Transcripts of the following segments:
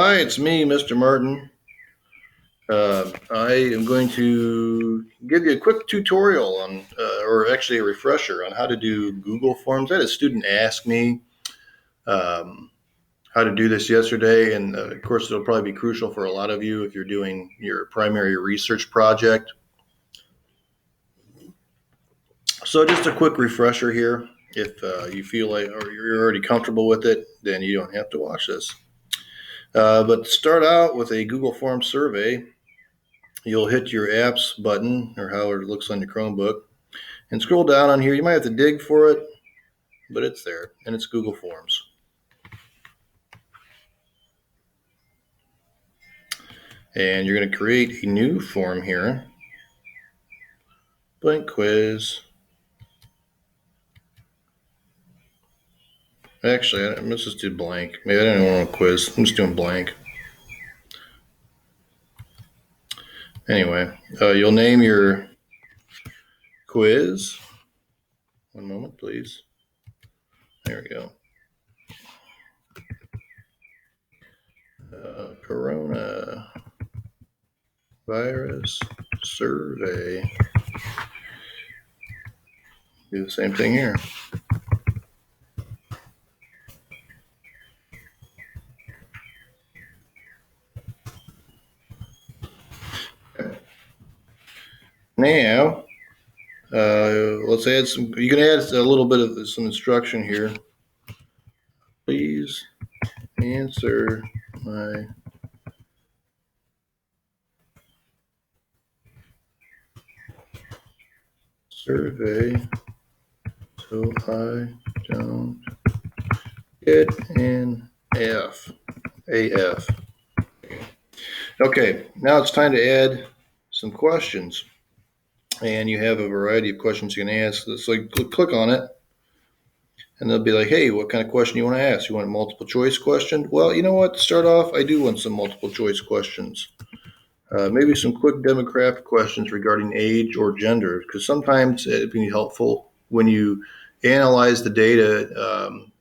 Hi, it's me, Mr. Martin. I am going to give you a quick tutorial on, or actually a refresher on how to do Google Forms. I had a student ask me um, how to do this yesterday, and of course, it'll probably be crucial for a lot of you if you're doing your primary research project. So, just a quick refresher here. If you feel like, or you're already comfortable with it, then you don't have to watch this. But start out with a Google Forms survey. You'll hit your apps button or however it looks on your Chromebook and scroll down on here. You might have to dig for it, but it's there and it's Google Forms. And you're going to create a new form here. Blank quiz. Actually, let's just do blank. Maybe I don't want a quiz. I'm just doing blank. Anyway, you'll name your quiz. One moment, please. There we go. Corona virus survey. Do the same thing here. Now, let's add some. You can add a little bit of some instruction here. Please answer my survey so I don't get an F. AF. Okay, now it's time to add some questions. And you have a variety of questions you can ask. So you click on it, and they'll be like, hey, what kind of question you want to ask? You want a multiple choice question? Well, you know what? To start off, I do want some multiple choice questions. Maybe some quick demographic questions regarding age or gender, because sometimes it can be helpful when you analyze the data.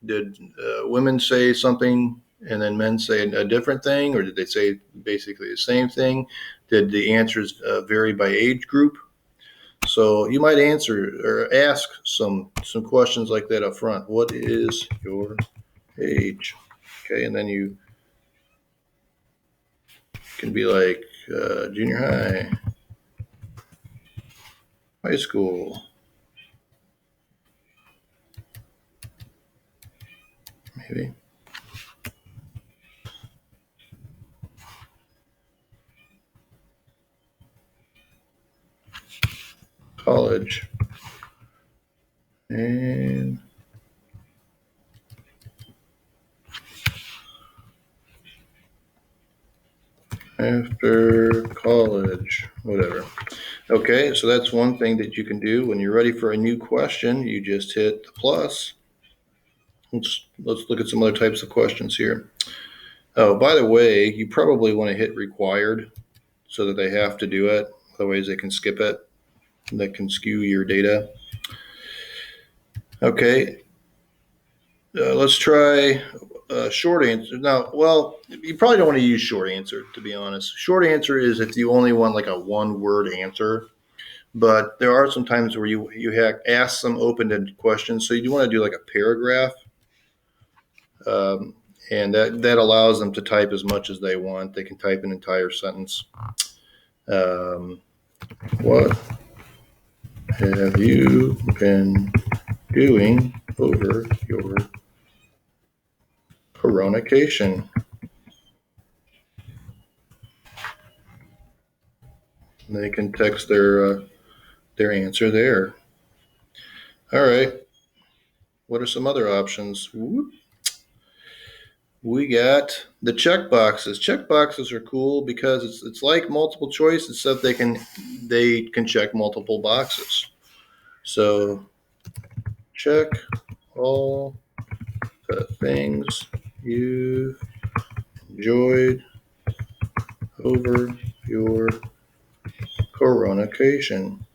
Did women say something and then men say a different thing, or did they say basically the same thing? Did the answers vary by age group? So you might answer or ask some questions like that up front. What is your age? Okay, and then you can be like junior high, high school, maybe. College, and after college, whatever. Okay, so that's one thing that you can do. When you're ready for a new question, you just hit the plus. Let's look at some other types of questions here. Oh, by the way, you probably want to hit required so that they have to do it. Otherwise, they can skip it. That can skew your data. Okay, let's try short answer. Now, well, you probably don't want to use short answer, to be honest. Short answer is if you only want like a one word answer. But there are some times where you ask some open-ended questions, so you do want to do like a paragraph, um, and that allows them to type as much as they want. They can type an entire sentence. Um, what have you been doing over your coronation? They can text their answer there. All right. What are some other options? Whoop. We got the check boxes. Check boxes are cool because it's like multiple choice, except they can check multiple boxes. So check all the things you've enjoyed over your coronation.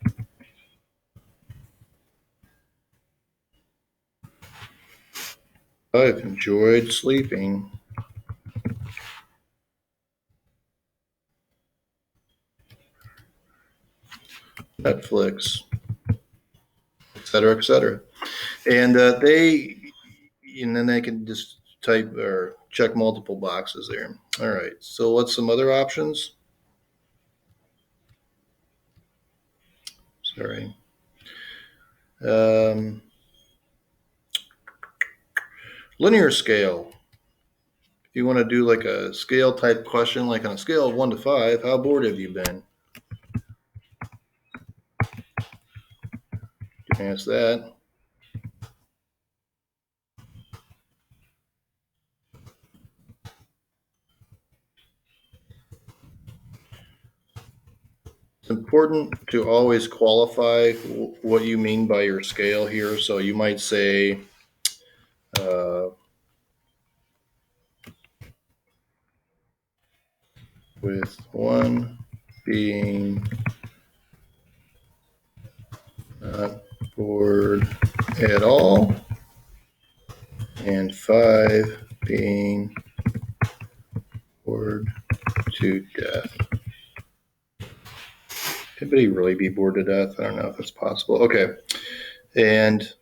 I've enjoyed sleeping. Netflix, et cetera, et cetera. And and then they can just type or check multiple boxes there. All right. So what's some other options? Sorry. Um, Linear scale. If you want to do like a scale type question, like on a scale of 1 to 5, how bored have you been? You can ask that. It's important to always qualify what you mean by your scale here. So you might say, uh, with 1 being not bored at all, and 5 being bored to death. Could anybody really be bored to death? I don't know if it's possible. Okay. And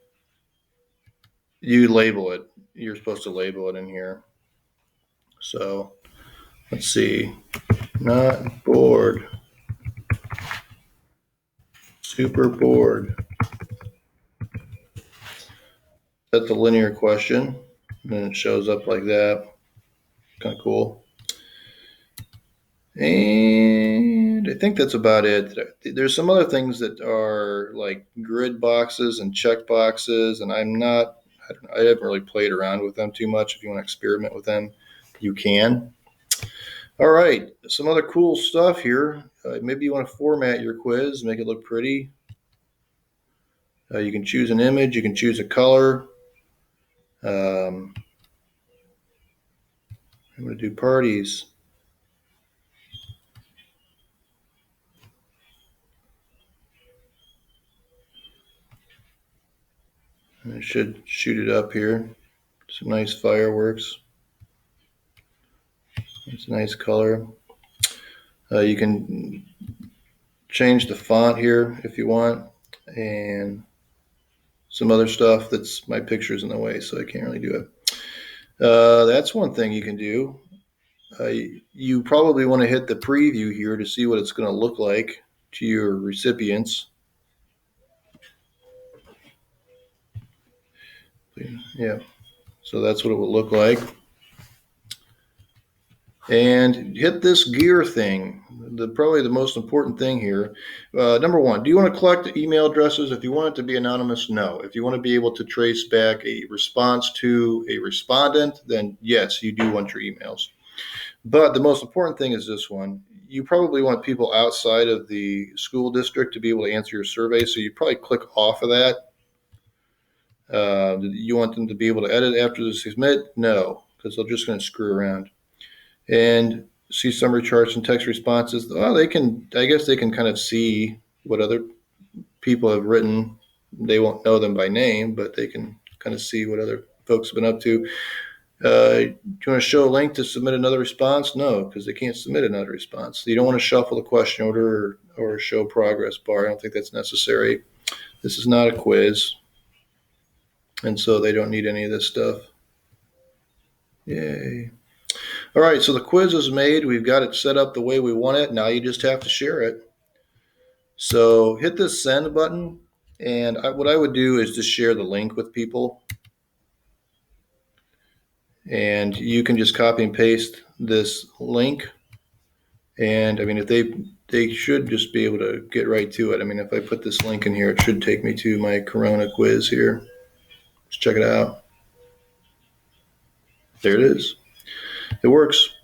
you label it. You're supposed to label it in here. So let's see. Not bored. Super bored. That's a linear question. And it shows up like that. Kind of cool. And I think that's about it. There's some other things that are like grid boxes and check boxes, and I haven't really played around with them too much. If you want to experiment with them, you can. All right, some other cool stuff here. Maybe you want to format your quiz, make it look pretty. You can choose an image, you can choose a color. I'm going to do parties. I should shoot it up here. Some nice fireworks. It's a nice color. You can change the font here if you want, and some other stuff. That's my picture's in the way, so I can't really do it. That's one thing you can do. You probably want to hit the preview here to see what it's going to look like to your recipients. Yeah, so that's what it will look like. And hit this gear thing. Probably the most important thing here. Number one, do you want to collect email addresses? If you want it to be anonymous, no. If you want to be able to trace back a response to a respondent, then yes, you do want your emails. But the most important thing is this one. You probably want people outside of the school district to be able to answer your survey, so you probably click off of that. You want them to be able to edit after the submit? No, because they're just going to screw around. And see summary charts and text responses. Well, I guess they can kind of see what other people have written. They won't know them by name, but they can kind of see what other folks have been up to. Do you want to show a link to submit another response? No, because they can't submit another response. You don't want to shuffle the question order or show progress bar. I don't think that's necessary. This is not a quiz, and so they don't need any of this stuff. Yay. All right, so the quiz is made. We've got it set up the way we want it. Now you just have to share it. So hit this send button, and what I would do is just share the link with people. And you can just copy and paste this link. And I mean, if they should just be able to get right to it. I mean, if I put this link in here, it should take me to my Corona quiz here. Let's check it out. There it is. It works.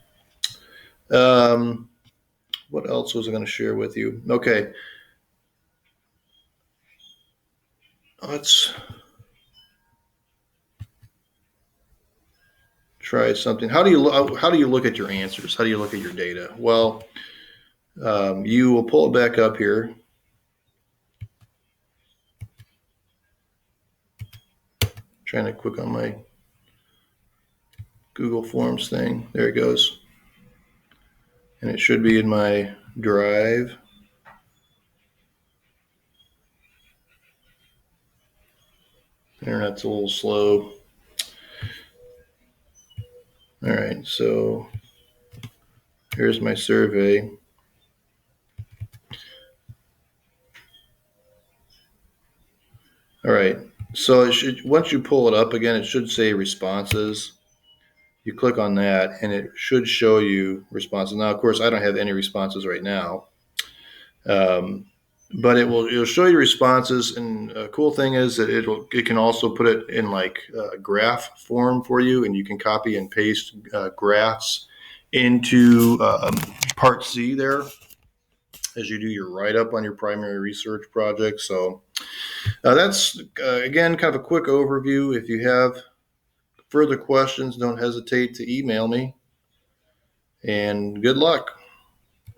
What else was I going to share with you? Okay. Let's try something. How do you look at your answers? How do you look at your data? Well, you will pull it back up here. Trying to click on my Google Forms thing. There it goes. And it should be in my drive. Internet's a little slow. All right, so here's my survey. All right, so it should, once you pull it up again, it should say responses. You click on that, and it should show you responses. Now, of course, I don't have any responses right now, but it'll show you responses. And a cool thing is that it can also put it in like graph form for you, and you can copy and paste graphs into Part C there as you do your write up on your primary research project. So that's again kind of a quick overview. If you have further questions, don't hesitate to email me. And good luck.